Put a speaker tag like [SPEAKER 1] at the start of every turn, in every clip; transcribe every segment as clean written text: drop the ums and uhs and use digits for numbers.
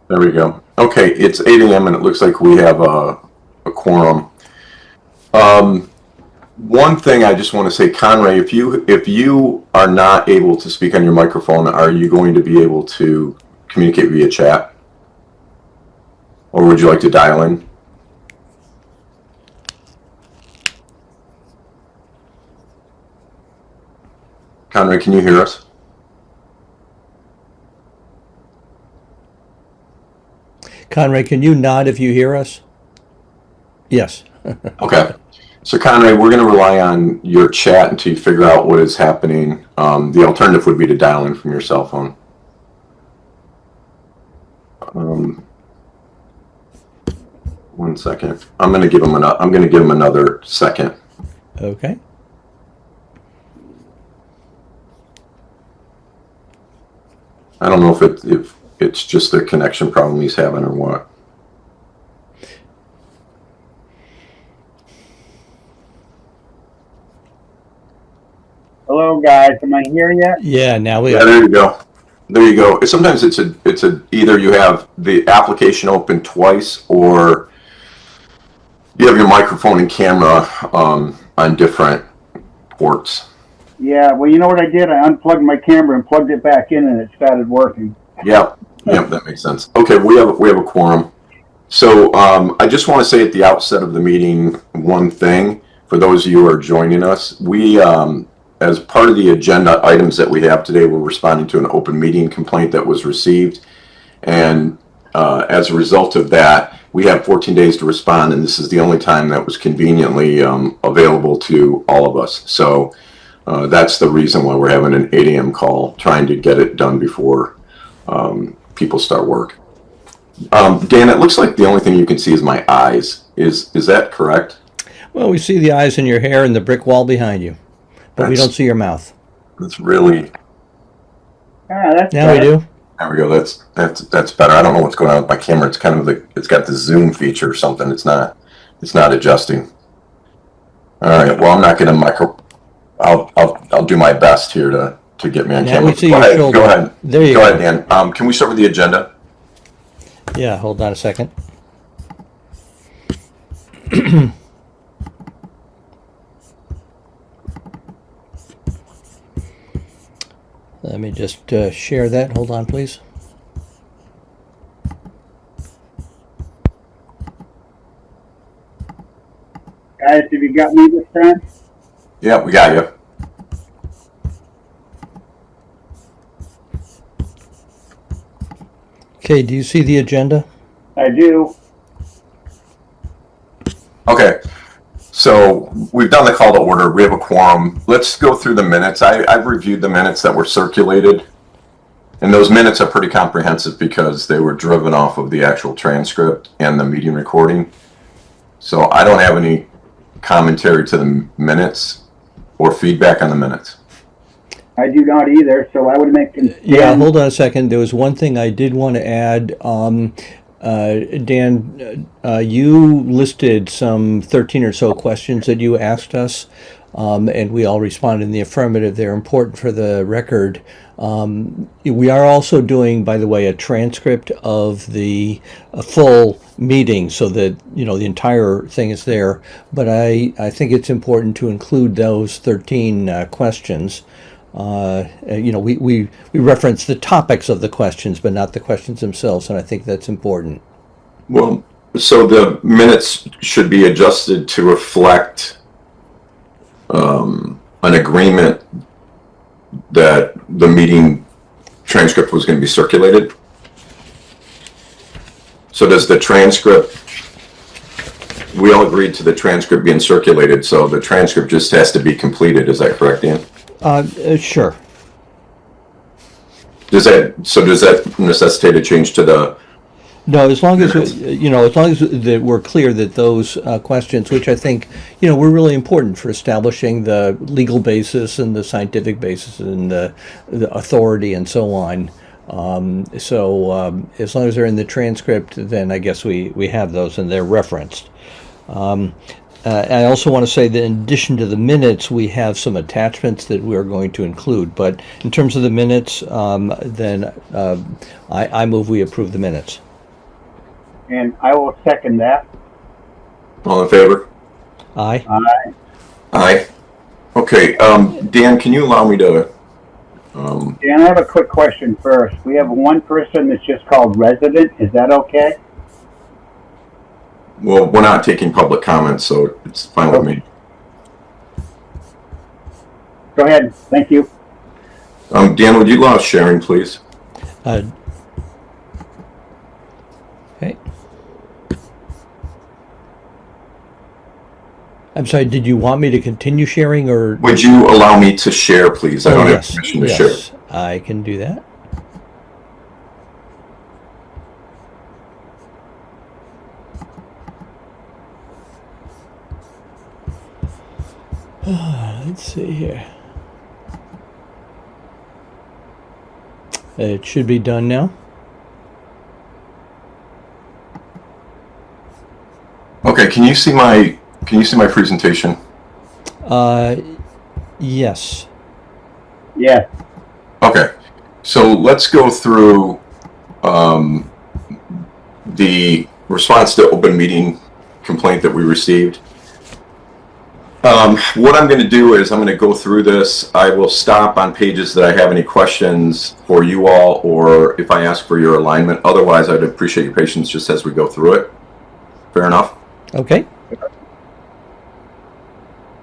[SPEAKER 1] There we go. Okay, it's 8 a.m. and it looks like we have a quorum. One thing I just want to say, Conray, if you are not able to speak on your microphone, are you going to be able to communicate via chat? Or would you like to dial in? Conray, can you hear us?
[SPEAKER 2] Conray, can you nod if you hear us? Yes.
[SPEAKER 1] Okay. So Conray, we're going to rely on your chat until you figure out what is happening. The alternative would be to dial in from your cell phone. One second. I'm going to give him another second.
[SPEAKER 2] Okay.
[SPEAKER 1] I don't know if it's just a connection problem he's having or what.
[SPEAKER 3] Hello, guys. Am I here yet?
[SPEAKER 2] Yeah, now we
[SPEAKER 1] Yeah,
[SPEAKER 2] are.
[SPEAKER 1] there you go. There you go. Sometimes it's either you have the application open twice or you have your microphone and camera on different ports.
[SPEAKER 3] Yeah, well, you know what I did? I unplugged my camera and plugged it back in, and it started working.
[SPEAKER 1] Yep, that makes sense. Okay, we have a quorum. So I just want to say at the outset of the meeting one thing for those of you who are joining us. We, as part of the agenda items that we have today, we're responding to an open meeting complaint that was received, and as a result of that, we have 14 days to respond, and this is the only time that was conveniently available to all of us. So that's the reason why we're having an 8 a.m. call, trying to get it done before people start work. Dan, it looks like the only thing you can see is my eyes. Is that correct?
[SPEAKER 2] Well, we see the eyes in your hair and the brick wall behind you, but we don't see your mouth.
[SPEAKER 1] That's really...
[SPEAKER 3] That's
[SPEAKER 2] Now we do.
[SPEAKER 1] There we go. That's better. I don't know what's going on with my camera. It's kind of it's got the zoom feature or something. It's not adjusting. All right. Well, I'm not going to I'll do my best here to get me on
[SPEAKER 2] Now
[SPEAKER 1] camera.
[SPEAKER 2] we see your shoulder.
[SPEAKER 1] Go ahead.
[SPEAKER 2] There you
[SPEAKER 1] go.
[SPEAKER 2] go.
[SPEAKER 1] Ahead, Dan. Can we start with the agenda?
[SPEAKER 2] Yeah, hold on a second. Let me just share that. Hold on, please.
[SPEAKER 3] Guys, have you got me this time?
[SPEAKER 1] Yeah, we got you.
[SPEAKER 2] Okay, do you see the agenda?
[SPEAKER 3] I do.
[SPEAKER 1] Okay. So we've done the call to order. We have a quorum. Let's go through the minutes. I've reviewed the minutes that were circulated, and those minutes are pretty comprehensive because they were driven off of the actual transcript and the meeting recording. So I don't have any commentary to the minutes or feedback on the minutes.
[SPEAKER 3] I do not either, so I would make...
[SPEAKER 2] Yeah, hold on a second. There was one thing I did want to add. Dan, you listed some 13 or so questions that you asked us, and we all responded in the affirmative. They're important for the record. We are also doing, by the way, a transcript of the full meeting so that, the entire thing is there. But I think it's important to include those 13 questions. We reference the topics of the questions, but not the questions themselves, and I think that's important.
[SPEAKER 1] Well, so the minutes should be adjusted to reflect an agreement that the meeting transcript was going to be circulated. So does the transcript, we all agreed to the transcript being circulated, so the transcript just has to be completed, is that correct, Dan?
[SPEAKER 2] Sure.
[SPEAKER 1] Does that necessitate a change to the...
[SPEAKER 2] No, as long as that we're clear that those questions, which I think were really important for establishing the legal basis and the scientific basis and the authority and so on. So as long as they're in the transcript, then I guess we have those and they're referenced. I also want to say that in addition to the minutes, we have some attachments that we're going to include. But in terms of the minutes, then I move we approve the minutes.
[SPEAKER 3] and I will second that.
[SPEAKER 1] All in favor?
[SPEAKER 2] Aye.
[SPEAKER 1] Aye. Okay, Dan, can you allow me to,
[SPEAKER 3] Dan, I have a quick question first. We have one person that's just called resident. Is that okay?
[SPEAKER 1] well, we're not taking public comments, so it's fine with me.
[SPEAKER 3] Go ahead. Thank you.
[SPEAKER 1] Dan, would you allow sharing, please?
[SPEAKER 2] Okay. I'm sorry, did you want me to continue sharing or?
[SPEAKER 1] Would you allow me to share, please? I
[SPEAKER 2] Oh,
[SPEAKER 1] don't have
[SPEAKER 2] yes,
[SPEAKER 1] permission to
[SPEAKER 2] yes,
[SPEAKER 1] share.
[SPEAKER 2] I can do that. Let's see here. It should be done now.
[SPEAKER 1] Okay, can you see my presentation?
[SPEAKER 2] Yes.
[SPEAKER 3] Yeah.
[SPEAKER 1] Okay, so let's go through the response to open meeting complaint that we received. What I'm going to do is I'm going to go through this. I will stop on pages that I have any questions for you all, or if I ask for your alignment. Otherwise, I'd appreciate your patience just as we go through it. Fair enough?
[SPEAKER 2] Okay.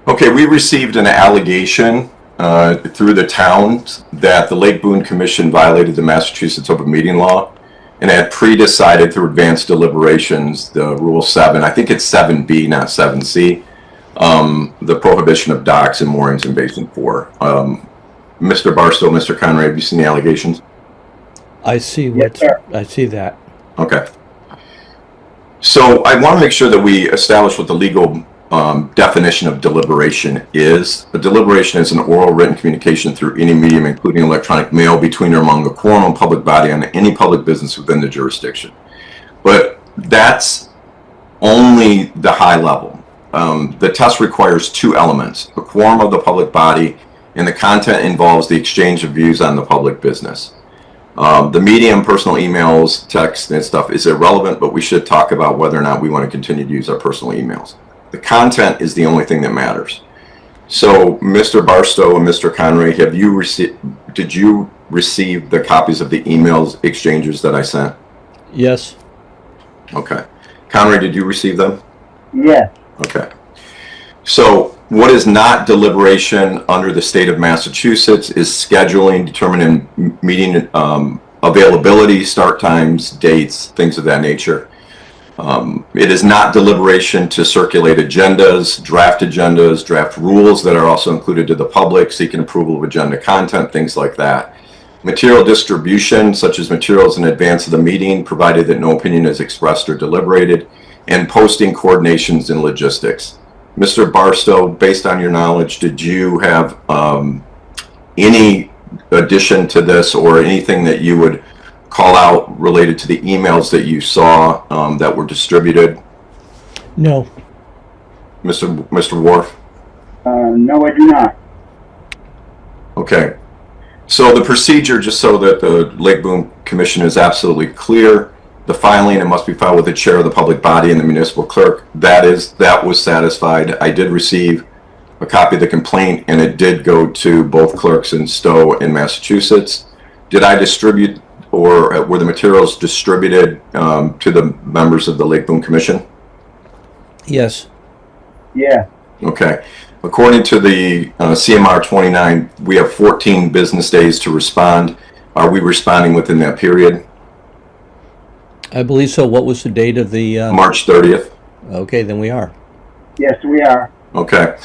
[SPEAKER 1] Okay, we received an allegation through the town that the Lake Boon Commission violated the Massachusetts open meeting law and had pre-decided through advanced deliberations the Rule 7, I think it's 7B, not 7C, the prohibition of docks and moorings in Basin 4. Mr. Barstow, Mr. Conrad, have you seen the allegations?
[SPEAKER 2] I see
[SPEAKER 3] Yes, sir.
[SPEAKER 2] I see that.
[SPEAKER 1] Okay. So I want to make sure that we establish what the legal definition of deliberation is. A deliberation is an oral written communication through any medium, including electronic mail, between or among a quorum and public body on any public business within the jurisdiction. But that's only the high level. The test requires two elements: a quorum of the public body, and the content involves the exchange of views on the public business. The medium, personal emails, text, and stuff is irrelevant, but we should talk about whether or not we want to continue to use our personal emails. The content is the only thing that matters. So, Mr. Barstow and Mr. Conray, did you receive the copies of the emails exchanges that I sent?
[SPEAKER 2] Yes.
[SPEAKER 1] Okay. Conray, did you receive them?
[SPEAKER 3] Yeah.
[SPEAKER 1] Okay. So, what is not deliberation under the state of Massachusetts is scheduling, determining meeting availability, start times, dates, things of that nature. It is not deliberation to circulate agendas, draft rules that are also included to the public, seeking approval of agenda content, things like that. Material distribution, such as materials in advance of the meeting, provided that no opinion is expressed or deliberated, and posting coordinations and logistics. Mr. Barstow, based on your knowledge, did you have any addition to this or anything that you would call out related to the emails that you saw that were distributed?
[SPEAKER 2] No.
[SPEAKER 1] Mr. Worf?
[SPEAKER 3] No, I do not.
[SPEAKER 1] Okay. So the procedure, just so that the Lake Boon Commission is absolutely clear, the filing, it must be filed with the chair of the public body and the municipal clerk. That was satisfied. I did receive a copy of the complaint, and it did go to both clerks in Stowe and Massachusetts. Did I distribute, or were the materials distributed to the members of the Lake Boon Commission?
[SPEAKER 2] Yes.
[SPEAKER 3] Yeah.
[SPEAKER 1] Okay. According to the CMR 29, we have 14 business days to respond. Are we responding within that period?
[SPEAKER 2] I believe so. What was the date of the?
[SPEAKER 1] March 30th.
[SPEAKER 2] Okay, then we are.
[SPEAKER 3] Yes, we are.
[SPEAKER 1] Okay.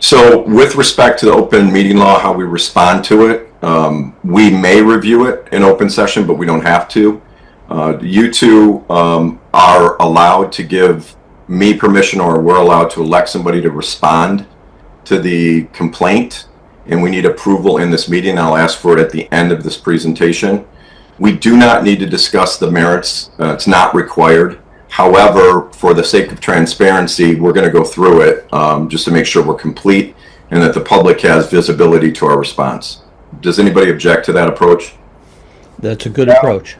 [SPEAKER 1] So with respect to the open meeting law, how we respond to it, we may review it in open session, but we don't have to. You two are allowed to give me permission, or we're allowed to elect somebody to respond to the complaint, and we need approval in this meeting. I'll ask for it at the end of this presentation. We do not need to discuss the merits. It's not required. However, for the sake of transparency, we're going to go through it just to make sure we're complete and that the public has visibility to our response. Does anybody object to that approach?
[SPEAKER 2] That's a good approach.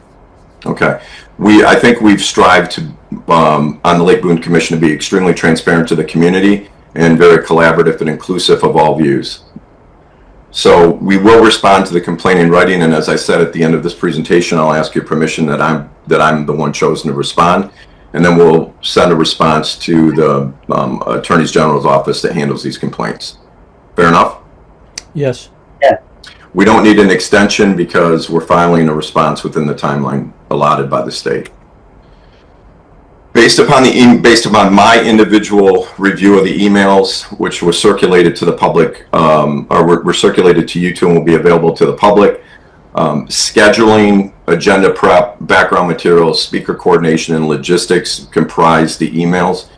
[SPEAKER 1] Okay. I think we've strived to on the Lake Boon Commission to be extremely transparent to the community and very collaborative and inclusive of all views. So we will respond to the complaint in writing, and as I said at the end of this presentation, I'll ask your permission that I'm the one chosen to respond, and then we'll send a response to the Attorney General's office that handles these complaints. Fair enough?
[SPEAKER 2] Yes.
[SPEAKER 3] Yeah.
[SPEAKER 1] We don't need an extension because we're filing a response within the timeline allotted by the state. Based upon my individual review of the emails, which were circulated to the public, or were circulated to you two and will be available to the public, scheduling, agenda prep, background materials, speaker coordination, and logistics comprise the emails.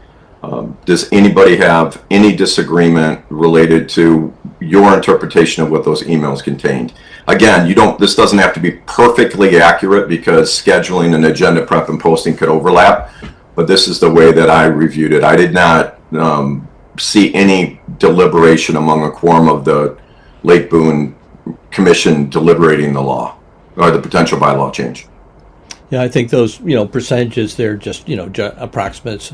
[SPEAKER 1] Does anybody have any disagreement related to your interpretation of what those emails contained? Again, this doesn't have to be perfectly accurate because scheduling and agenda prep and posting could overlap, but this is the way that I reviewed it. I did not see any deliberation among a quorum of the Lake Boon Commission deliberating the law or the potential bylaw change.
[SPEAKER 2] Yeah, I think those, percentages, they're just, approximates.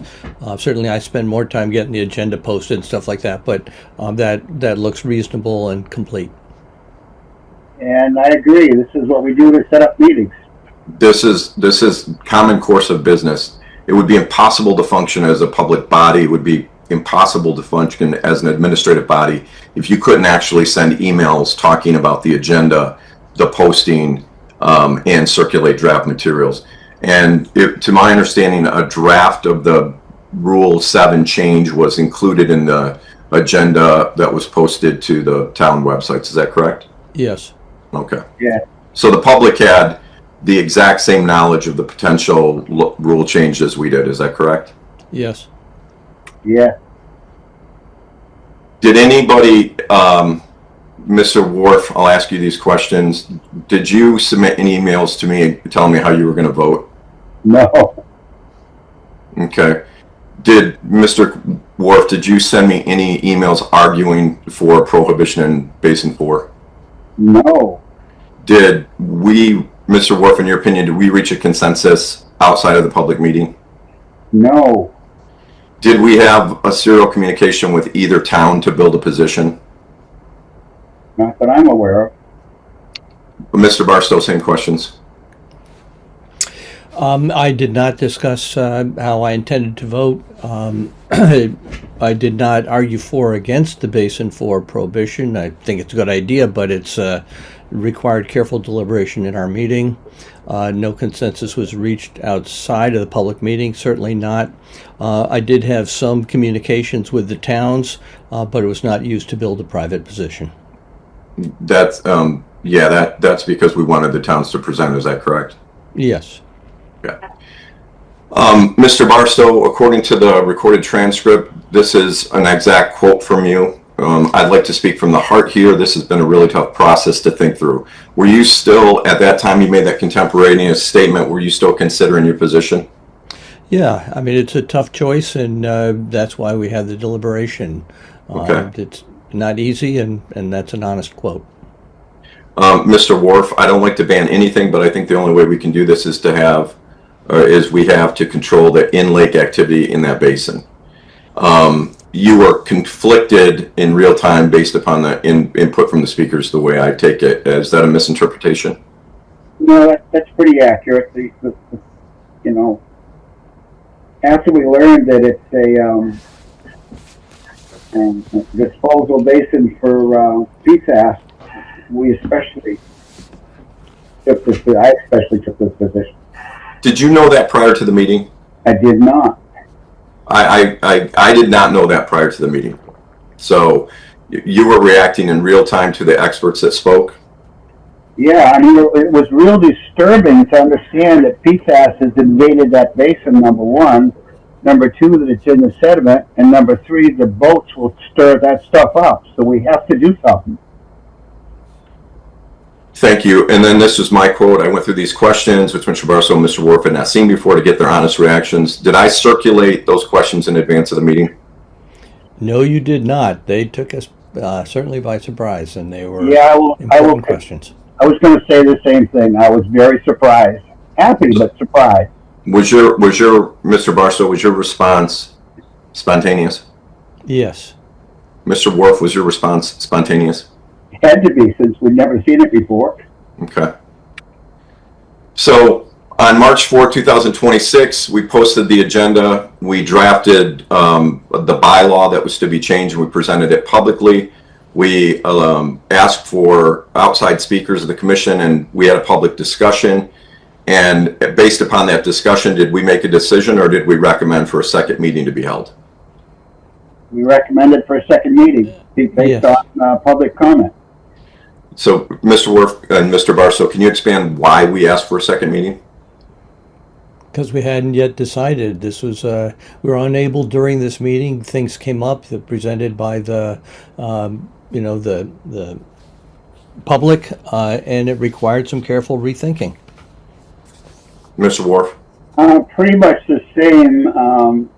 [SPEAKER 2] Certainly I spend more time getting the agenda posted and stuff like that, but that looks reasonable and complete.
[SPEAKER 3] And I agree. This is what we do to set up meetings.
[SPEAKER 1] This is common course of business. It would be impossible to function as a public body. It would be impossible to function as an administrative body if you couldn't actually send emails talking about the agenda, the posting, and circulate draft materials. And to my understanding, a draft of the Rule 7 change was included in the agenda that was posted to the town websites. Is that correct?
[SPEAKER 2] Yes.
[SPEAKER 1] Okay.
[SPEAKER 3] Yeah.
[SPEAKER 1] So the public had the exact same knowledge of the potential rule change as we did. Is that correct?
[SPEAKER 2] Yes.
[SPEAKER 3] Yeah.
[SPEAKER 1] Did anybody, Mr. Worf, I'll ask you these questions. Did you submit any emails to me telling me how you were going to vote?
[SPEAKER 3] No.
[SPEAKER 1] Okay. Mr. Worf, did you send me any emails arguing for prohibition in Basin 4?
[SPEAKER 3] No.
[SPEAKER 1] Did we, Mr. Worf, in your opinion, did we reach a consensus outside of the public meeting?
[SPEAKER 3] No.
[SPEAKER 1] Did we have a serial communication with either town to build a position?
[SPEAKER 3] Not that I'm aware of.
[SPEAKER 1] Mr. Barstow, same questions.
[SPEAKER 2] I did not discuss how I intended to vote. I did not argue for or against the Basin 4 prohibition. I think it's a good idea, but it's required careful deliberation in our meeting. No consensus was reached outside of the public meeting, certainly not. I did have some communications with the towns, but it was not used to build a private position.
[SPEAKER 1] That's because we wanted the towns to present. Is that correct?
[SPEAKER 2] Yes.
[SPEAKER 1] Yeah. Mr. Barstow, according to the recorded transcript, this is an exact quote from you. I'd like to speak from the heart here. This has been a really tough process to think through. Were you still, at that time you made that contemporaneous statement, were you still considering your position?
[SPEAKER 2] Yeah, I mean, it's a tough choice, and that's why we have the deliberation.
[SPEAKER 1] Okay.
[SPEAKER 2] It's not easy, and that's an honest quote.
[SPEAKER 1] Mr. Worf, I don't like to ban anything, but I think the only way we can do this is we have to control the in-lake activity in that basin. You were conflicted in real time based upon the input from the speakers, the way I take it. Is that a misinterpretation?
[SPEAKER 3] No, that's pretty accurate. After we learned that it's a disposal basin for PFAS, I especially took this position.
[SPEAKER 1] Did you know that prior to the meeting?
[SPEAKER 3] I did not.
[SPEAKER 1] I did not know that prior to the meeting. So you were reacting in real time to the experts that spoke?
[SPEAKER 3] Yeah, I mean, it was real disturbing to understand that PFAS has invaded that basin, number one. Number two, that it's in the sediment. And number three, the boats will stir that stuff up. So we have to do something.
[SPEAKER 1] Thank you. And then this is my quote. I went through these questions, which Mr. Barstow and Mr. Worf had not seen before, to get their honest reactions. Did I circulate those questions in advance of the meeting?
[SPEAKER 2] No, you did not. They took us certainly by surprise, and they were
[SPEAKER 3] important
[SPEAKER 2] questions.
[SPEAKER 3] I was going to say the same thing. I was very surprised. Happy, but surprised.
[SPEAKER 1] Mr. Barstow, was your response spontaneous?
[SPEAKER 2] Yes.
[SPEAKER 1] Mr. Worf, was your response spontaneous?
[SPEAKER 3] It had to be, since we'd never seen it before.
[SPEAKER 1] Okay. So on March 4, 2026, we posted the agenda. We drafted the bylaw that was to be changed, and we presented it publicly. We asked for outside speakers of the commission, and we had a public discussion. And based upon that discussion, did we make a decision, or did we recommend for a second meeting to be held?
[SPEAKER 3] We recommended for a second meeting based on public comment.
[SPEAKER 1] So, Mr. Worf and Mr. Barstow, can you expand why we asked for a second meeting?
[SPEAKER 2] Because we hadn't yet decided. This was, we were unable during this meeting. Things came up that presented by the, the public, and it required some careful rethinking.
[SPEAKER 1] Mr. Worf?
[SPEAKER 3] Pretty much the same.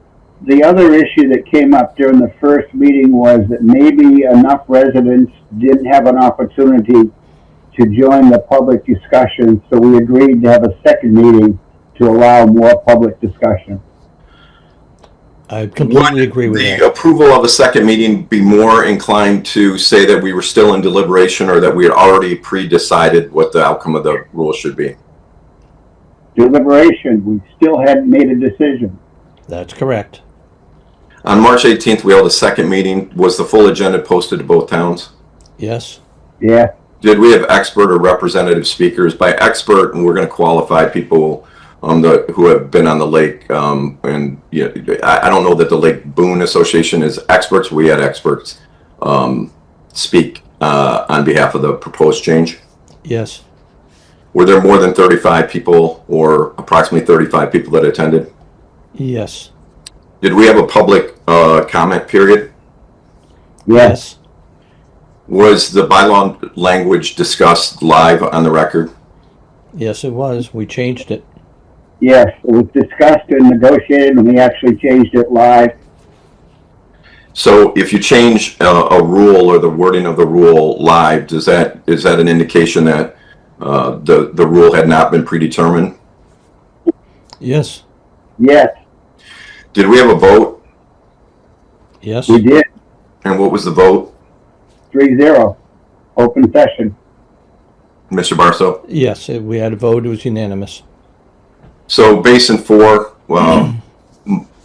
[SPEAKER 3] The other issue that came up during the first meeting was that maybe enough residents didn't have an opportunity to join the public discussion, so we agreed to have a second meeting to allow more public discussion.
[SPEAKER 2] I completely agree with that.
[SPEAKER 1] The approval of a second meeting be more inclined to say that we were still in deliberation, or that we had already pre-decided what the outcome of the rule should be?
[SPEAKER 3] Deliberation. We still hadn't made a decision.
[SPEAKER 2] That's correct.
[SPEAKER 1] On March 18th, we held a second meeting. Was the full agenda posted to both towns?
[SPEAKER 2] Yes.
[SPEAKER 3] Yeah.
[SPEAKER 1] Did we have expert or representative speakers? By expert, and we're going to qualify people who have been on the lake. And I don't know that the Lake Boon Association is experts. We had experts speak on behalf of the proposed change.
[SPEAKER 2] Yes.
[SPEAKER 1] Were there more than 35 people, or approximately 35 people that attended?
[SPEAKER 2] Yes.
[SPEAKER 1] Did we have a public comment period?
[SPEAKER 3] Yes.
[SPEAKER 1] Was the bylaw language discussed live on the record?
[SPEAKER 2] Yes, it was. We changed it.
[SPEAKER 3] Yes, it was discussed and negotiated, and we actually changed it live.
[SPEAKER 1] So if you change a rule or the wording of the rule live, is that an indication that the rule had not been predetermined?
[SPEAKER 2] Yes.
[SPEAKER 3] Yes.
[SPEAKER 1] Did we have a vote?
[SPEAKER 2] Yes.
[SPEAKER 3] We did.
[SPEAKER 1] And what was the vote?
[SPEAKER 3] 3-0. Open session.
[SPEAKER 1] Mr. Barstow?
[SPEAKER 2] Yes, we had a vote. It was unanimous.
[SPEAKER 1] So Basin 4, well,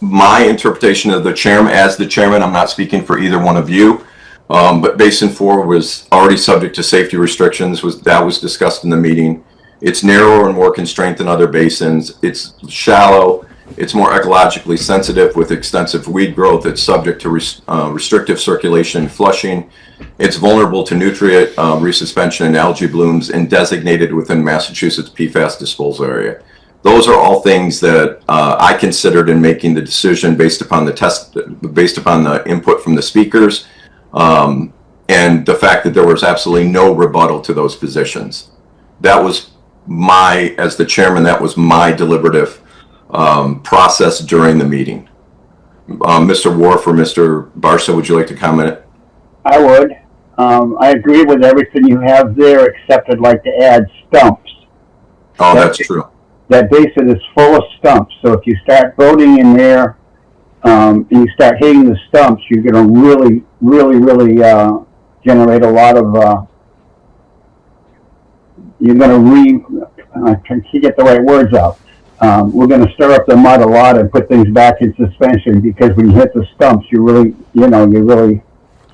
[SPEAKER 1] my interpretation of the chairman, as the chairman, I'm not speaking for either one of you, but Basin 4 was already subject to safety restrictions. That was discussed in the meeting. It's narrower and more constrained than other basins. It's shallow. It's more ecologically sensitive with extensive weed growth. It's subject to restrictive circulation and flushing. It's vulnerable to nutrient resuspension and algae blooms, and designated within Massachusetts PFAS disposal area. Those are all things that I considered in making the decision based upon the input from the speakers, and the fact that there was absolutely no rebuttal to those positions. That was as the chairman, that was my deliberative process during the meeting. Mr. Worf or Mr. Barstow, would you like to comment?
[SPEAKER 3] I would. I agree with everything you have there, except I'd like to add stumps.
[SPEAKER 1] Oh, that's true.
[SPEAKER 3] That basin is full of stumps, so if you start voting in there and you start hitting the stumps, you're going to really generate a lot of. You're going to I can't get the right words out. We're going to stir up the mud a lot and put things back in suspension, because when you hit the stumps, you really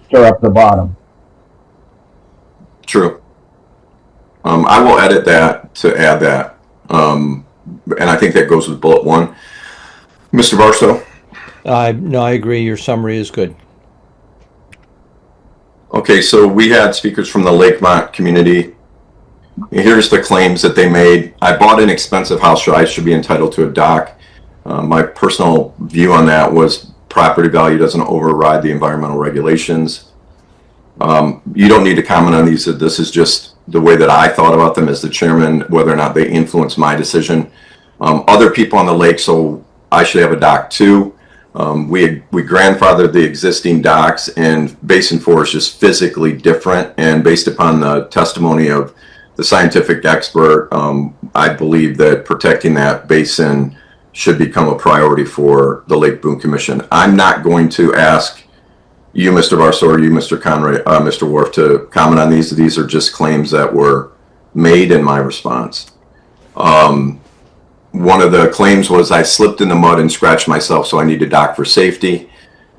[SPEAKER 3] stir up the bottom.
[SPEAKER 1] True. I will edit that to add that. And I think that goes with bullet 1. Mr. Barstow?
[SPEAKER 2] No, I agree. Your summary is good.
[SPEAKER 1] Okay, so we had speakers from the Lakemont community. Here's the claims that they made. I bought an expensive house, so I should be entitled to a dock. My personal view on that was property value doesn't override the environmental regulations. You don't need to comment on these. This is just the way that I thought about them as the chairman, whether or not they influenced my decision. Other people on the lake, so I should have a dock too. We grandfathered the existing docks, and Basin 4 is just physically different. And based upon the testimony of the scientific expert, I believe that protecting that basin should become a priority for the Lake Boon Commission. I'm not going to ask you, Mr. Barstow, or you, Mr. Conroy, Mr. Wharf, to comment on these. These are just claims that were made in my response. One of the claims was I slipped in the mud and scratched myself, so I need to dock for safety.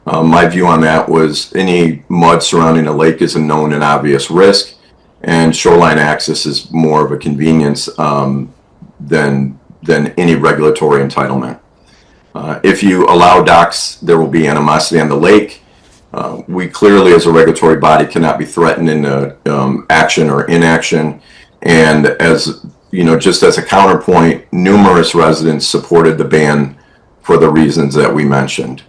[SPEAKER 1] My view on that was any mud surrounding a lake is a known and obvious risk, and shoreline access is more of a convenience than any regulatory entitlement. If you allow docks, there will be animosity on the lake. We clearly, as a regulatory body, cannot be threatened into action or inaction. And as you know, just as a counterpoint, numerous residents supported the ban for the reasons that we mentioned.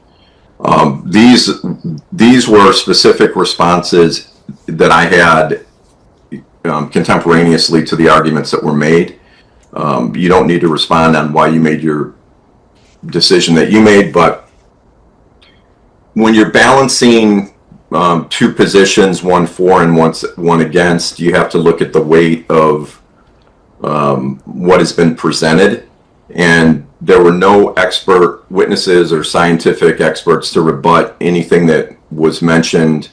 [SPEAKER 1] These were specific responses that I had contemporaneously to the arguments that were made. You don't need to respond on why you made your decision that you made, but when you're balancing two positions, one for and one against, you have to look at the weight of what has been presented. And there were no expert witnesses or scientific experts to rebut anything that was mentioned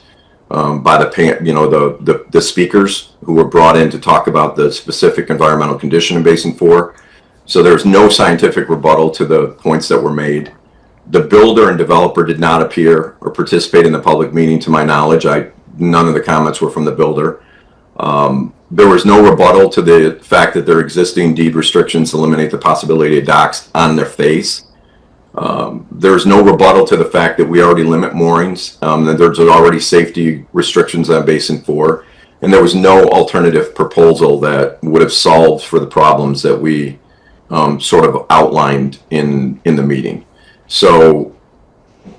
[SPEAKER 1] by the speakers who were brought in to talk about the specific environmental condition in Basin 4. So there's no scientific rebuttal to the points that were made. The builder and developer did not appear or participate in the public meeting, to my knowledge. None of the comments were from the builder. There was no rebuttal to the fact that their existing deed restrictions eliminate the possibility of docks on their face. There's no rebuttal to the fact that we already limit moorings, that there's already safety restrictions on Basin 4, and there was no alternative proposal that would have solved for the problems that we sort of outlined in the meeting. So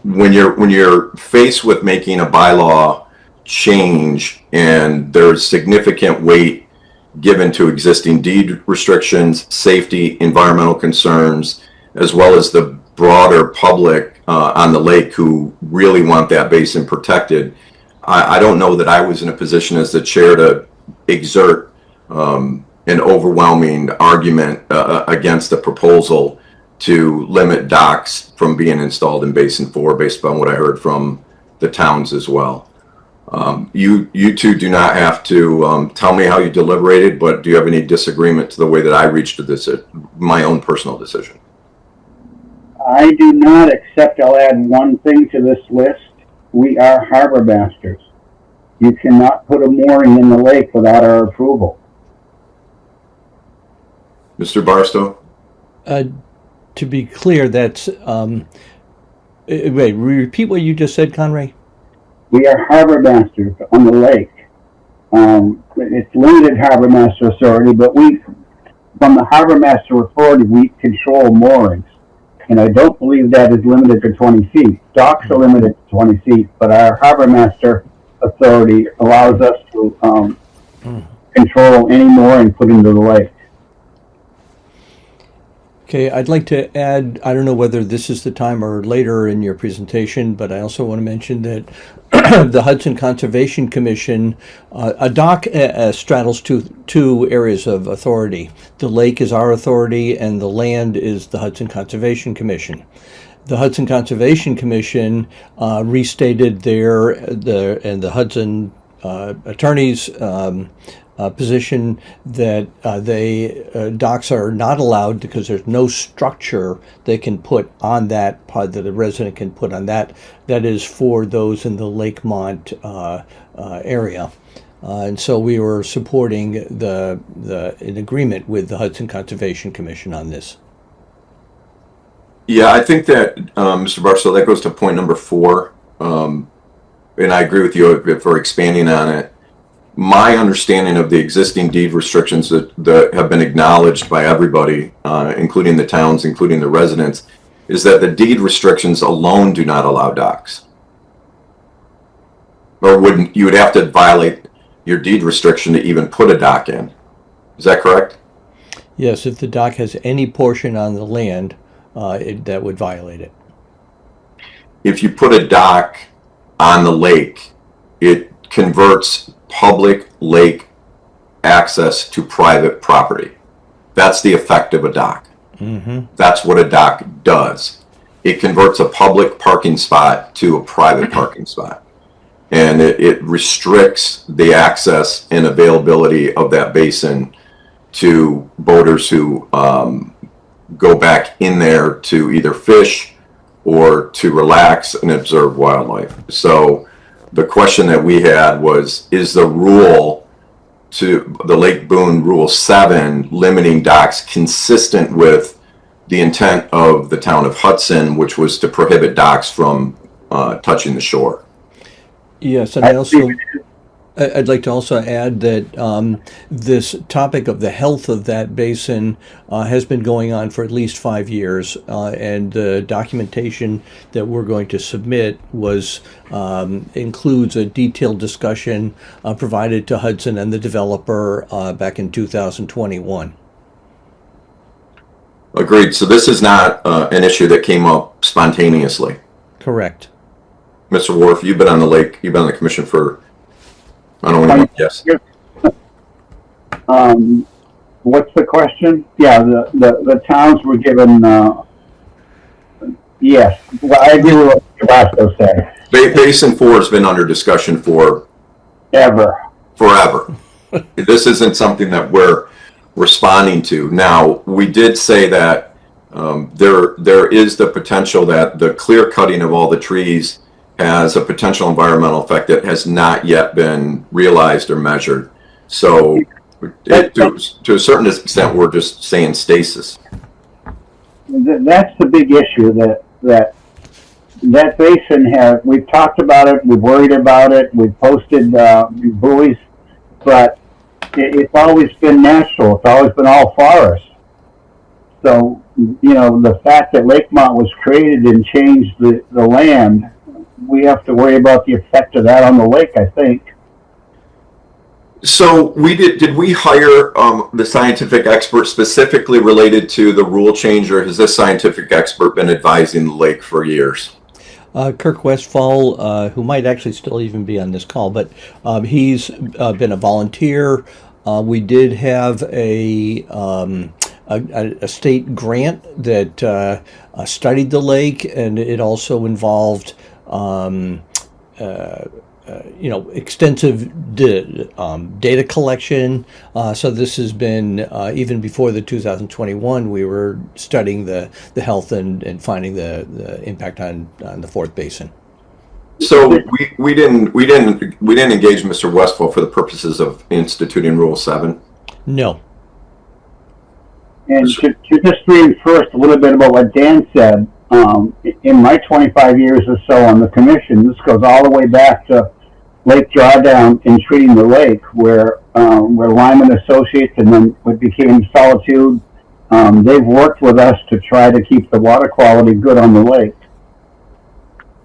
[SPEAKER 1] when you're faced with making a bylaw change and there's significant weight given to existing deed restrictions, safety, environmental concerns, as well as the broader public on the lake who really want that basin protected, I don't know that I was in a position as the chair to exert an overwhelming argument against the proposal to limit docks from being installed in Basin 4 based upon what I heard from the towns as well. You two do not have to tell me how you deliberated, but do you have any disagreement to the way that I reached my own personal decision?
[SPEAKER 3] I do not, except I'll add one thing to this list. We are harbor masters. You cannot put a mooring in the lake without our approval.
[SPEAKER 1] Mr. Barstow?
[SPEAKER 2] To be clear, that's wait, repeat what you just said, Conray.
[SPEAKER 3] We are harbor masters on the lake. It's limited harbor master authority, but from the harbor master authority, we control moorings. And I don't believe that is limited to 20 feet. Docks are limited to 20 feet, but our harbor master authority allows us to control any mooring put into the lake.
[SPEAKER 2] Okay, I'd like to add, I don't know whether this is the time or later in your presentation, but I also want to mention that the Hudson Conservation Commission, a dock straddles two areas of authority. The lake is our authority and the land is the Hudson Conservation Commission. The Hudson Conservation Commission restated the Hudson attorneys' position that docks are not allowed because there's no structure they can put on that part that a resident can put on that. That is for those in the Lakemont area. And so we were supporting an agreement with the Hudson Conservation Commission on this.
[SPEAKER 1] Yeah, I think that, Mr. Barstow, that goes to point number 4. And I agree with you for expanding on it. My understanding of the existing deed restrictions that have been acknowledged by everybody, including the towns, including the residents, is that the deed restrictions alone do not allow docks. Or you would have to violate your deed restriction to even put a dock in. Is that correct?
[SPEAKER 2] Yes, if the dock has any portion on the land, that would violate it.
[SPEAKER 1] If you put a dock on the lake, it converts public lake access to private property. That's the effect of a dock. That's what a dock does. It converts a public parking spot to a private parking spot. And it restricts the access and availability of that basin to boaters who go back in there to either fish or to relax and observe wildlife. So the question that we had was, is the rule to the Lake Boon Rule 7 limiting docks consistent with the intent of the town of Hudson, which was to prohibit docks from touching the shore?
[SPEAKER 2] Yes, and I'd like to also add that this topic of the health of that basin has been going on for at least 5 years, and the documentation that we're going to submit includes a detailed discussion provided to Hudson and the developer back in 2021.
[SPEAKER 1] Agreed. So this is not an issue that came up spontaneously.
[SPEAKER 2] Correct.
[SPEAKER 1] Mr. Wharf, you've been on the lake, you've been on the commission for, I don't know, yes.
[SPEAKER 3] What's the question? Yeah, the towns were given, yes. Well, I agree with what Tabasco said.
[SPEAKER 1] Basin 4 has been under discussion for forever. This isn't something that we're responding to. Now, we did say that there is the potential that the clear cutting of all the trees has a potential environmental effect that has not yet been realized or measured. So to a certain extent, we're just saying stasis.
[SPEAKER 3] That's the big issue that basin has. We've talked about it, we've worried about it, we've posted buoys, but it's always been natural. It's always been all forest. So, the fact that Lakemont was created and changed the land, we have to worry about the effect of that on the lake, I think.
[SPEAKER 1] So did we hire the scientific expert specifically related to the rule change, or has this scientific expert been advising the lake for years?
[SPEAKER 2] Kirk Westfall, who might actually still even be on this call, but he's been a volunteer. We did have a state grant that studied the lake, and it also involved extensive data collection. So this has been, even before the 2021, we were studying the health and finding the impact on the fourth basin.
[SPEAKER 1] So we didn't engage Mr. Westfall for the purposes of instituting Rule 7?
[SPEAKER 2] No.
[SPEAKER 3] And to just reinforce a little bit about what Dan said, in my 25 years or so on the commission, this goes all the way back to Lake Drawdown and treating the lake, where Lyman Associates and then what became Solitude, they've worked with us to try to keep the water quality good on the lake.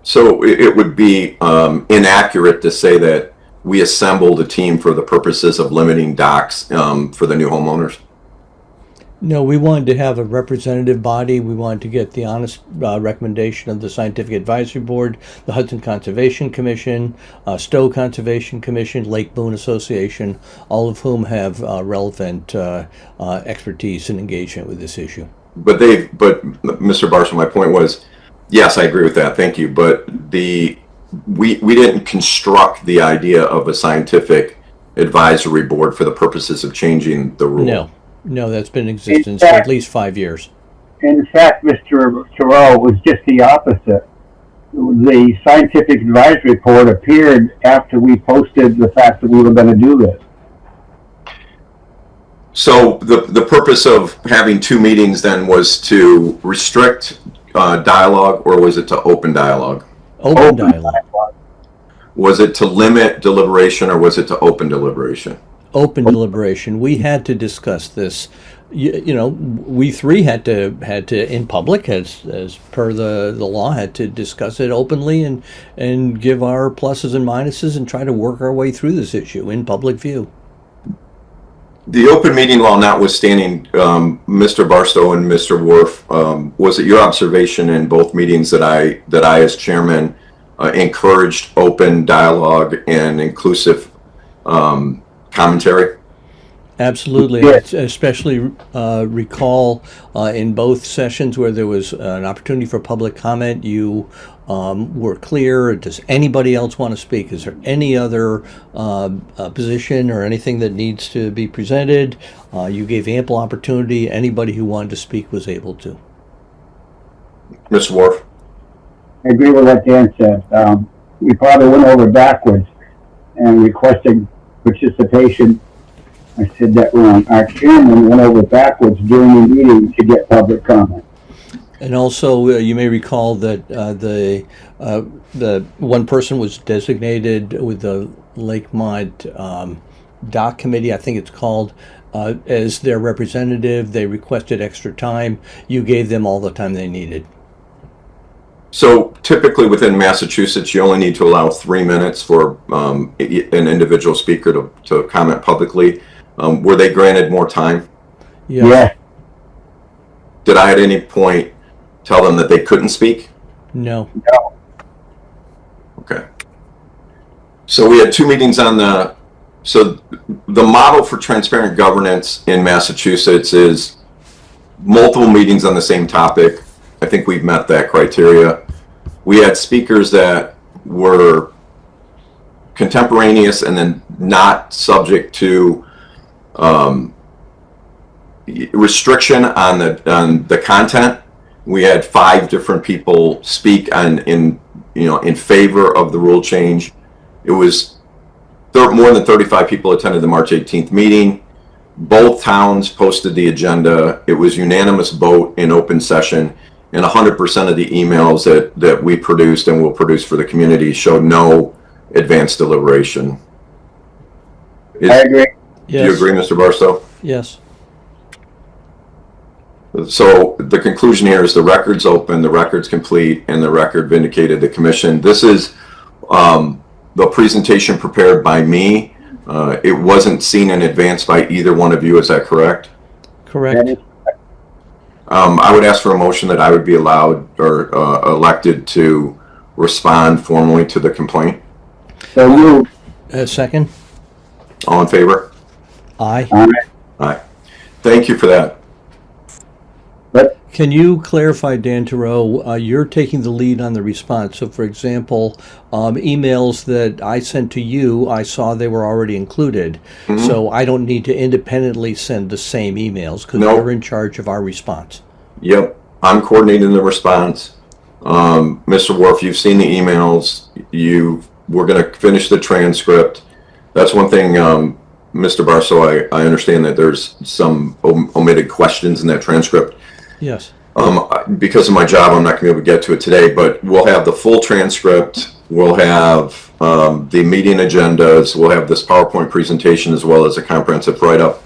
[SPEAKER 1] So it would be inaccurate to say that we assembled a team for the purposes of limiting docks for the new homeowners?
[SPEAKER 2] No, we wanted to have a representative body. We wanted to get the honest recommendation of the Scientific Advisory Board, the Hudson Conservation Commission, Stowe Conservation Commission, Lake Boon Association, all of whom have relevant expertise and engagement with this issue.
[SPEAKER 1] But Mr. Barson, my point was, yes, I agree with that. Thank you. But we didn't construct the idea of a scientific advisory board for the purposes of changing the rule.
[SPEAKER 2] No, that's been in existence for at least 5 years.
[SPEAKER 3] In fact, Mr. Thoreau, was just the opposite. The Scientific Advisory Board appeared after we posted the fact that we were going to do this.
[SPEAKER 1] So the purpose of having two meetings then was to restrict dialogue, or was it to open dialogue?
[SPEAKER 2] Open dialogue.
[SPEAKER 1] Was it to limit deliberation, or was it to open deliberation?
[SPEAKER 2] Open deliberation. We had to discuss this. We three had to in public, as per the law, had to discuss it openly and give our pluses and minuses and try to work our way through this issue in public view.
[SPEAKER 1] The open meeting law notwithstanding, Mr. Barstow and Mr. Worf, was it your observation in both meetings that I as chairman encouraged open dialogue and inclusive commentary?
[SPEAKER 2] Absolutely.
[SPEAKER 3] Yeah.
[SPEAKER 2] I especially recall in both sessions where there was an opportunity for public comment, you were clear. Does anybody else want to speak? Is there any other position or anything that needs to be presented? You gave ample opportunity. Anybody who wanted to speak was able to.
[SPEAKER 1] Mr. Worf?
[SPEAKER 3] I agree with what Dan said. We probably went over backwards and requested participation. I said that wrong. Our chairman went over backwards during the meeting to get public comment.
[SPEAKER 2] And also, you may recall that the one person was designated with the Lakemont Dock Committee, I think it's called, as their representative. They requested extra time. You gave them all the time they needed.
[SPEAKER 1] So typically within Massachusetts, you only need to allow 3 minutes for an individual speaker to comment publicly. Were they granted more time?
[SPEAKER 2] Yes.
[SPEAKER 3] Yeah.
[SPEAKER 1] Did I at any point tell them that they couldn't speak?
[SPEAKER 2] No.
[SPEAKER 3] No.
[SPEAKER 1] Okay. So we had 2 meetings on so the model for transparent governance in Massachusetts is multiple meetings on the same topic. I think we've met that criteria. We had speakers that were contemporaneous and then not subject to restriction on the content. We had 5 different people speak in favor of the rule change. It was more than 35 people attended the March 18th meeting. Both towns posted the agenda. It was unanimous vote in open session, and 100% of the emails that we produced and will produce for the community showed no advanced deliberation.
[SPEAKER 3] I agree.
[SPEAKER 2] Yes.
[SPEAKER 1] Do you agree, Mr. Barstow?
[SPEAKER 2] Yes.
[SPEAKER 1] So the conclusion here is the record's open, the record's complete, and the record vindicated the commission. This is the presentation prepared by me. It wasn't seen in advance by either one of you. Is that correct?
[SPEAKER 2] Correct.
[SPEAKER 3] That is,
[SPEAKER 1] I would ask for a motion that I would be allowed or elected to respond formally to the complaint.
[SPEAKER 3] so moved.
[SPEAKER 2] Second?
[SPEAKER 1] All in favor?
[SPEAKER 2] Aye.
[SPEAKER 3] All right.
[SPEAKER 1] Aye. Thank you for that.
[SPEAKER 3] But
[SPEAKER 2] Can you clarify, Dan Terrell, you're taking the lead on the response. So, for example, emails that I sent to you, I saw they were already included.
[SPEAKER 1] Mm-hmm.
[SPEAKER 2] So I don't need to independently send the same emails because
[SPEAKER 1] Nope.
[SPEAKER 2] you're in charge of our response.
[SPEAKER 1] Yep, I'm coordinating the response. Mr. Worf, you've seen the emails. We're going to finish the transcript. That's one thing, Mr. Barstow, I understand that there's some omitted questions in that transcript.
[SPEAKER 2] Yes.
[SPEAKER 1] Because of my job, I'm not going to be able to get to it today, but we'll have the full transcript. We'll have the meeting agendas. We'll have this PowerPoint presentation as well as a comprehensive write-up.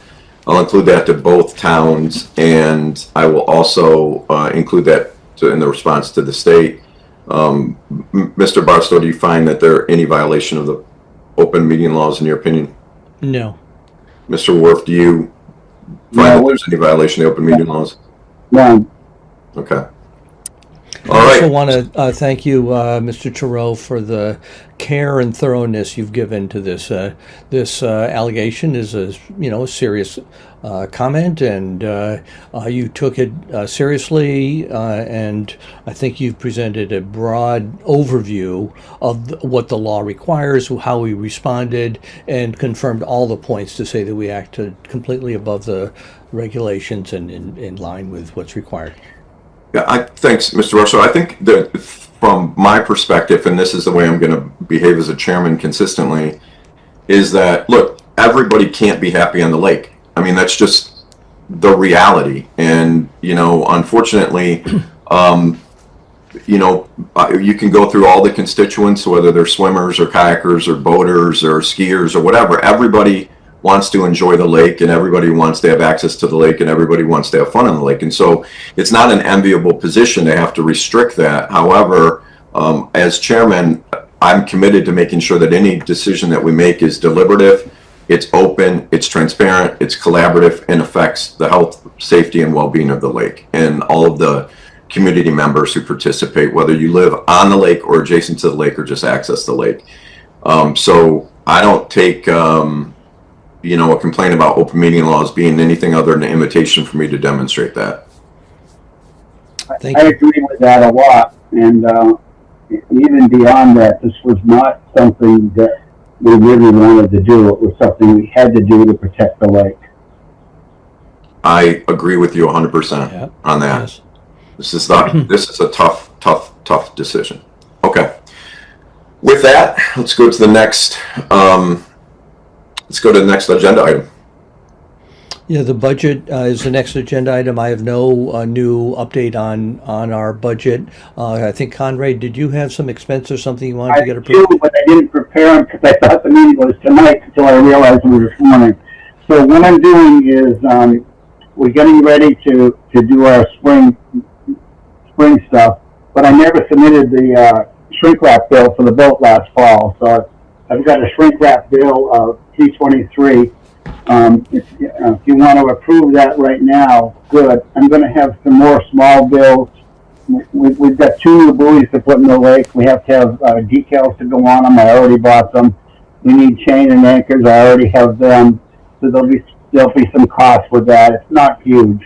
[SPEAKER 1] I'll include that to both towns, and I will also include that in the response to the state. Mr. Barstow, do you find that there are any violation of the open meeting laws in your opinion?
[SPEAKER 2] No.
[SPEAKER 1] Mr. Worf, do you find that there's any violation of the open meeting laws?
[SPEAKER 3] none.
[SPEAKER 1] Okay.
[SPEAKER 2] I
[SPEAKER 1] All
[SPEAKER 2] also
[SPEAKER 1] right.
[SPEAKER 2] want to thank you, Mr. Terrell, for the care and thoroughness you've given to this. This allegation is a serious comment, and you took it seriously. And I think you've presented a broad overview of what the law requires, how we responded, and confirmed all the points to say that we acted completely above the regulations and in line with what's required.
[SPEAKER 1] Yeah, thanks, Mr. Russell. I think that from my perspective, and this is the way I'm going to behave as a chairman consistently, is that, look, everybody can't be happy on the lake. I mean, that's just the reality. And, unfortunately, you can go through all the constituents, whether they're swimmers or kayakers or boaters or skiers or whatever. Everybody wants to enjoy the lake, and everybody wants to have access to the lake, and everybody wants to have fun on the lake. And so it's not an enviable position to have to restrict that. However, as chairman, I'm committed to making sure that any decision that we make is deliberative, it's open, it's transparent, it's collaborative, and affects the health, safety, and well-being of the lake and all of the community members who participate, whether you live on the lake or adjacent to the lake or just access the lake. So I don't take a complaint about open meeting laws being anything other than an invitation for me to demonstrate that.
[SPEAKER 2] Thank
[SPEAKER 3] I
[SPEAKER 2] you.
[SPEAKER 3] agree with that a lot, and even beyond that, this was not something that we really wanted to do. It was something we had to do to protect the lake.
[SPEAKER 1] I agree with you 100%
[SPEAKER 2] Yeah.
[SPEAKER 1] on that.
[SPEAKER 2] Yes.
[SPEAKER 1] This is a tough decision. Okay. With that, let's go to the next. Let's go to the next agenda item.
[SPEAKER 2] Yeah, the budget is the next agenda item. I have no new update on our budget. I think, Conrad, did you have some expense or something you wanted to
[SPEAKER 3] I
[SPEAKER 2] get
[SPEAKER 3] do,
[SPEAKER 2] approved?
[SPEAKER 3] but I didn't prepare them because I thought the meeting was tonight until I realized it was this morning. So what I'm doing is we're getting ready to do our spring stuff, but I never submitted the shrink wrap bill for the boat last fall. So I've got a shrink wrap bill of $323. If you want to approve that right now, good. I'm going to have some more small bills. We've got 2 new buoys to put in the lake. We have to have decals to go on them. I already bought them. We need chain and anchors. I already have them. So there'll be some cost with that. It's not huge.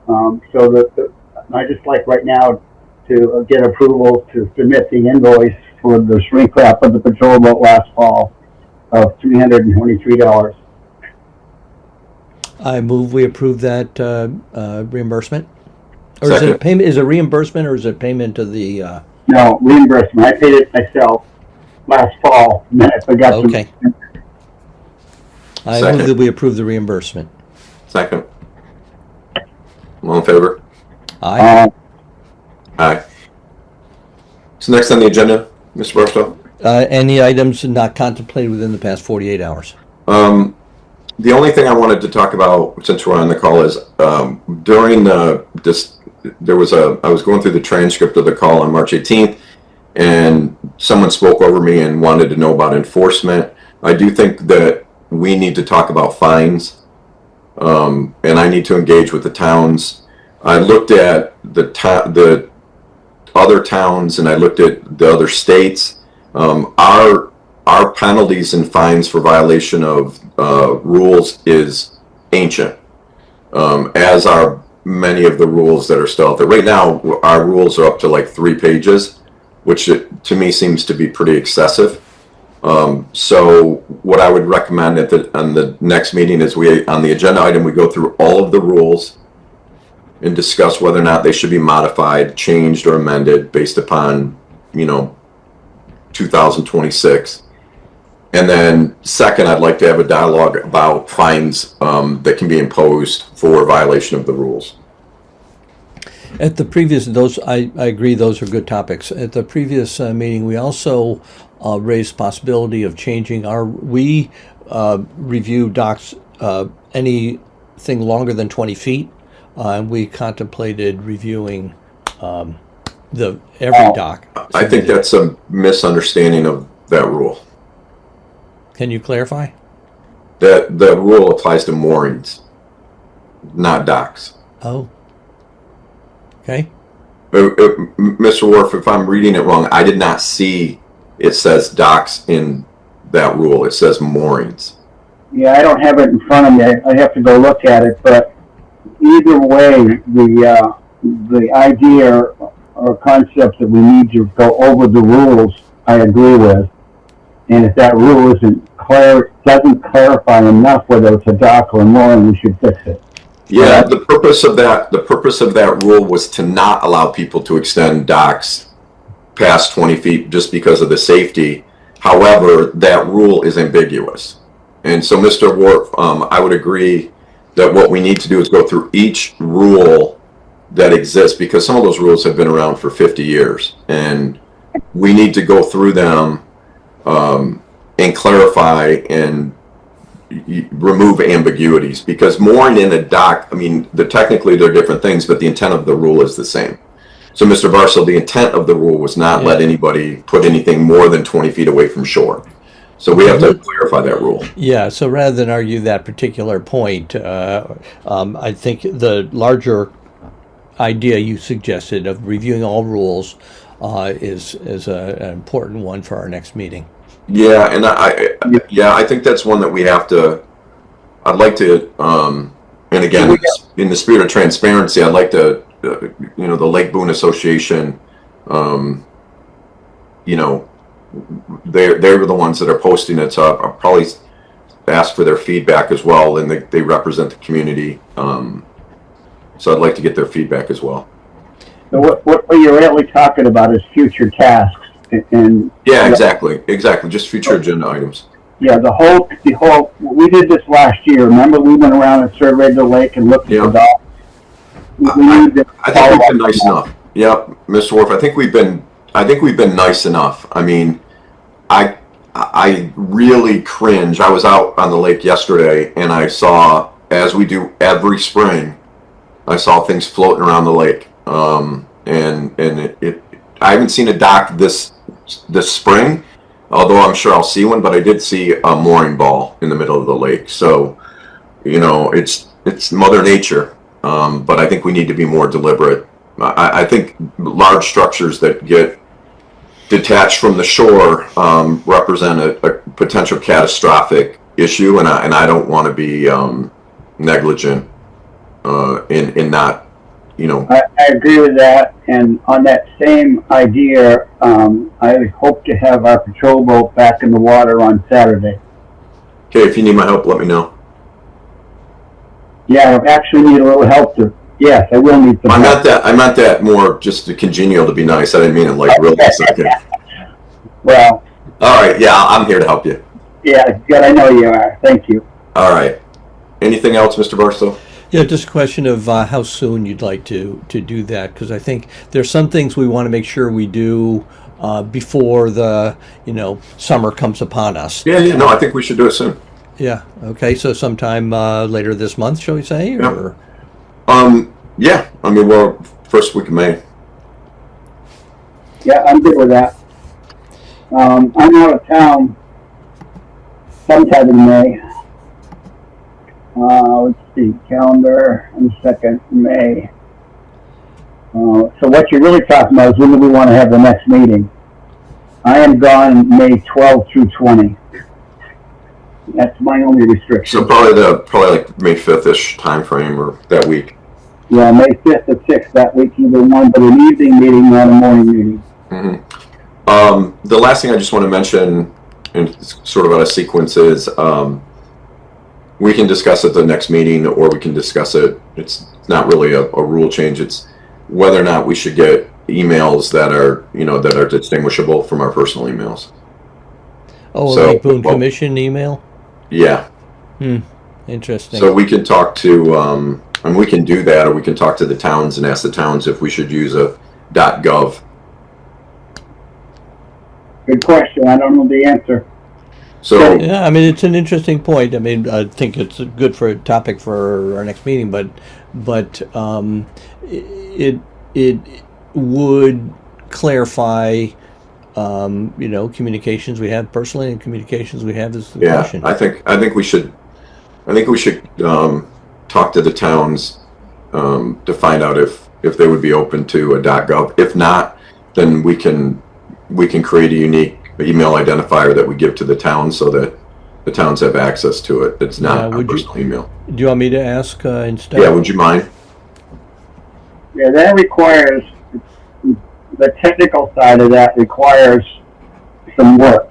[SPEAKER 3] I just like right now to get approval to submit the invoice for the shrink wrap of the patrol boat last fall of $323.
[SPEAKER 2] I move we approve that reimbursement. Or is it a
[SPEAKER 1] Second.
[SPEAKER 2] payment? Is it reimbursement or is it payment to the?
[SPEAKER 3] No, reimbursement. I paid it myself last fall, and then I forgot
[SPEAKER 2] Okay.
[SPEAKER 3] to.
[SPEAKER 2] I
[SPEAKER 1] Second.
[SPEAKER 2] move that we approve the reimbursement.
[SPEAKER 1] Second. All in favor?
[SPEAKER 2] Aye.
[SPEAKER 1] Aye. So next on the agenda, Mr. Barstow.
[SPEAKER 2] Any items not contemplated within the past 48 hours?
[SPEAKER 1] The only thing I wanted to talk about, since we're on the call, is during I was going through the transcript of the call on March 18th, and someone spoke over me and wanted to know about enforcement. I do think that we need to talk about fines, and I need to engage with the towns. I looked at the other towns, and I looked at the other states. Our penalties and fines for violation of rules is ancient, as are many of the rules that are still out there. Right now, our rules are up to like 3 pages, which to me seems to be pretty excessive. So what I would recommend on the next meeting is on the agenda item, we go through all of the rules and discuss whether or not they should be modified, changed, or amended based upon, 2026. And then second, I'd like to have a dialogue about fines that can be imposed for violation of the rules.
[SPEAKER 2] At the previous, I agree, those are good topics. At the previous meeting, we also raised possibility of changing we review docks, anything longer than 20 feet, and we contemplated reviewing every dock.
[SPEAKER 1] I think that's a misunderstanding of that rule.
[SPEAKER 2] Can you clarify?
[SPEAKER 1] That the rule applies to moorings, not docks.
[SPEAKER 2] Oh. Okay.
[SPEAKER 1] Mr. Worf, if I'm reading it wrong, I did not see it says docks in that rule. It says moorings.
[SPEAKER 3] Yeah, I don't have it in front of me. I have to go look at it. But either way, the idea or concept that we need to go over the rules, I agree with. And if that rule doesn't clarify enough whether it's a dock or a mooring, we should fix it.
[SPEAKER 1] Yeah, the purpose of that rule was to not allow people to extend docks past 20 feet just because of the safety. However, that rule is ambiguous. And so, Mr. Worf, I would agree that what we need to do is go through each rule that exists, because some of those rules have been around for 50 years. And we need to go through them and clarify and remove ambiguities, because mooring in a dock, technically they're different things, but the intent of the rule is the same. So, Mr. Barstow, the intent of the rule was not let anybody put anything more than 20 feet away from shore. So we have to clarify that rule.
[SPEAKER 2] Yeah, so rather than argue that particular point, I think the larger idea you suggested of reviewing all rules is an important one for our next meeting.
[SPEAKER 1] Yeah, and I think that's one that we have to I'd like to, and again, in the spirit of transparency, I'd like to, the Lake Boon Association, they're the ones that are posting it, so I'll probably ask for their feedback as well, and they represent the community, so I'd like to get their feedback as well.
[SPEAKER 3] So what you're really talking about is future tasks and.
[SPEAKER 1] Yeah, exactly, just future agenda items.
[SPEAKER 3] Yeah, the whole, we did this last year. Remember, we went around and surveyed the lake and looked at the dock.
[SPEAKER 1] I think we've been nice enough. Yeah, Mr. Worf, I think we've been nice enough. I mean, I really cringe. I was out on the lake yesterday, and I saw, as we do every spring, I saw things floating around the lake. And I haven't seen a dock this spring, although I'm sure I'll see one, but I did see a mooring ball in the middle of the lake. So, it's Mother Nature, but I think we need to be more deliberate. I think large structures that get detached from the shore represent a potential catastrophic issue, and I don't want to be negligent in not,
[SPEAKER 3] I agree with that, and on that same idea, I hope to have our patrol boat back in the water on Saturday.
[SPEAKER 1] Okay, if you need my help, let me know.
[SPEAKER 3] Yeah, I actually need a little help to. Yes, I will need some help.
[SPEAKER 1] I meant that more just to congenial, to be nice. I didn't mean it like really second.
[SPEAKER 3] Well.
[SPEAKER 1] All right, yeah, I'm here to help you.
[SPEAKER 3] Yeah, good. I know you are. Thank you.
[SPEAKER 1] All right. Anything else, Mr. Barstow?
[SPEAKER 2] Yeah, just a question of how soon you'd like to do that, because I think there's some things we want to make sure we do before the summer comes upon us.
[SPEAKER 1] Yeah, no, I think we should do it soon.
[SPEAKER 2] Yeah. Okay. So sometime later this month, shall we say?
[SPEAKER 1] Yeah.
[SPEAKER 2] Or?
[SPEAKER 1] Yeah. I mean, well, first week of May.
[SPEAKER 3] Yeah, I'm good with that. I'm out of town sometime in May. Let's see, calendar, and 2nd May. So what you're really talking about is when do we want to have the next meeting? I am gone May 12 through 20. That's my only restriction.
[SPEAKER 1] So probably like May 5th-ish time frame or that week.
[SPEAKER 3] Yeah, May 5th or 6th that week, either one, but an evening meeting, not a morning meeting.
[SPEAKER 1] Mm-hmm. The last thing I just want to mention, and it's sort of out of sequence, is we can discuss at the next meeting, or we can discuss it. It's not really a rule change. It's whether or not we should get emails that are distinguishable from our personal emails.
[SPEAKER 2] Oh, Lake Boon Commission email?
[SPEAKER 1] Yeah.
[SPEAKER 2] Interesting.
[SPEAKER 1] So we can talk to, and we can do that, or we can talk to the towns and ask the towns if we should use a .gov.
[SPEAKER 3] Good question. I don't know the answer.
[SPEAKER 1] So
[SPEAKER 2] yeah, I mean, it's an interesting point. I mean, I think it's good for a topic for our next meeting, but it would clarify, communications we have personally and communications we have as the question.
[SPEAKER 1] I think we should talk to the towns to find out if they would be open to a .gov. If not, then we can create a unique email identifier that we give to the towns so that the towns have access to it. It's not a personal email.
[SPEAKER 2] Do you want me to ask instead?
[SPEAKER 1] Yeah, would you mind?
[SPEAKER 3] Yeah, that requires, the technical side of that requires some work.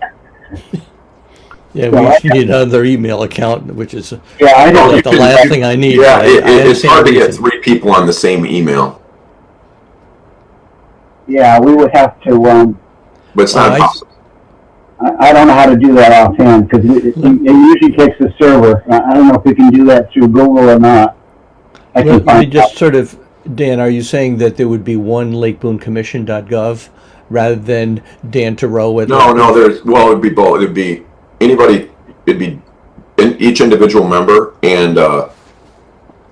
[SPEAKER 2] Yeah, we need another email account, which is
[SPEAKER 3] I know
[SPEAKER 2] the last thing I need.
[SPEAKER 1] Yeah, it's hard to get 3 people on the same email.
[SPEAKER 3] Yeah, we would have to.
[SPEAKER 1] But it's not possible.
[SPEAKER 3] I don't know how to do that offhand because it usually takes the server. I don't know if we can do that through Google or not.
[SPEAKER 2] Let me just sort of, Dan, are you saying that there would be one LakeBoonCommission.gov rather than Dan Thoreau at?
[SPEAKER 1] No, it'd be both. It'd be anybody. It'd be each individual member and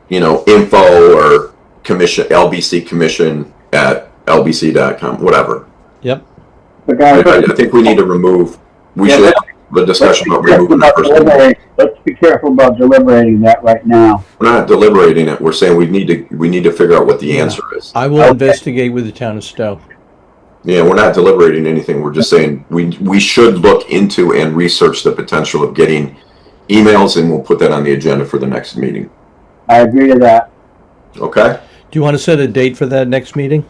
[SPEAKER 1] info or commission, LBC commission at lbc.com, whatever.
[SPEAKER 2] Yep.
[SPEAKER 1] I think we need to remove. We should have a discussion about removing the person.
[SPEAKER 3] Let's be careful about deliberating that right now.
[SPEAKER 1] We're not deliberating it. We're saying we need to figure out what the answer is.
[SPEAKER 2] I will investigate with the town of Stowe.
[SPEAKER 1] Yeah, we're not deliberating anything. We're just saying we should look into and research the potential of getting emails, and we'll put that on the agenda for the next meeting.
[SPEAKER 3] I agree to that.
[SPEAKER 1] Okay?
[SPEAKER 2] Do you want to set a date for that next meeting?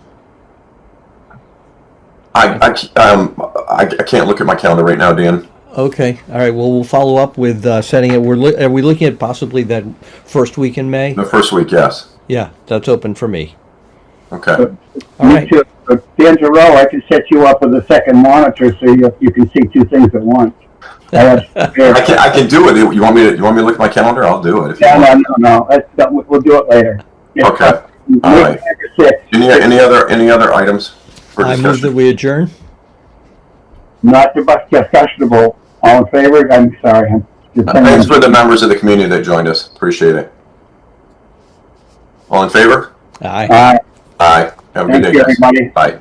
[SPEAKER 1] I can't look at my calendar right now, Dan.
[SPEAKER 2] Okay, all right, well, we'll follow up with setting it. Are we looking at possibly that first week in May?
[SPEAKER 1] The first week, yes.
[SPEAKER 2] Yeah, that's open for me.
[SPEAKER 1] Okay.
[SPEAKER 2] All
[SPEAKER 3] Me
[SPEAKER 2] right.
[SPEAKER 3] too. But D'Angelo, I can set you up with a second monitor so you can see two things at once.
[SPEAKER 1] I can do it. You want me to look at my calendar? I'll do it. If you
[SPEAKER 3] No,
[SPEAKER 1] want.
[SPEAKER 3] no. We'll do it later.
[SPEAKER 1] Okay.
[SPEAKER 3] Make
[SPEAKER 1] All right.
[SPEAKER 3] it 6.
[SPEAKER 1] Any other items for
[SPEAKER 2] I move
[SPEAKER 1] discussion?
[SPEAKER 2] that we adjourn.
[SPEAKER 3] Not discussionable. All in favor? I'm sorry. I'm just
[SPEAKER 1] Thanks for the members of the community that joined us. Appreciate it. All in favor?
[SPEAKER 2] Aye.
[SPEAKER 3] All right.
[SPEAKER 1] Aye. Have a good
[SPEAKER 3] Thank
[SPEAKER 1] day,
[SPEAKER 3] you,
[SPEAKER 1] guys.
[SPEAKER 3] everybody.
[SPEAKER 1] Bye.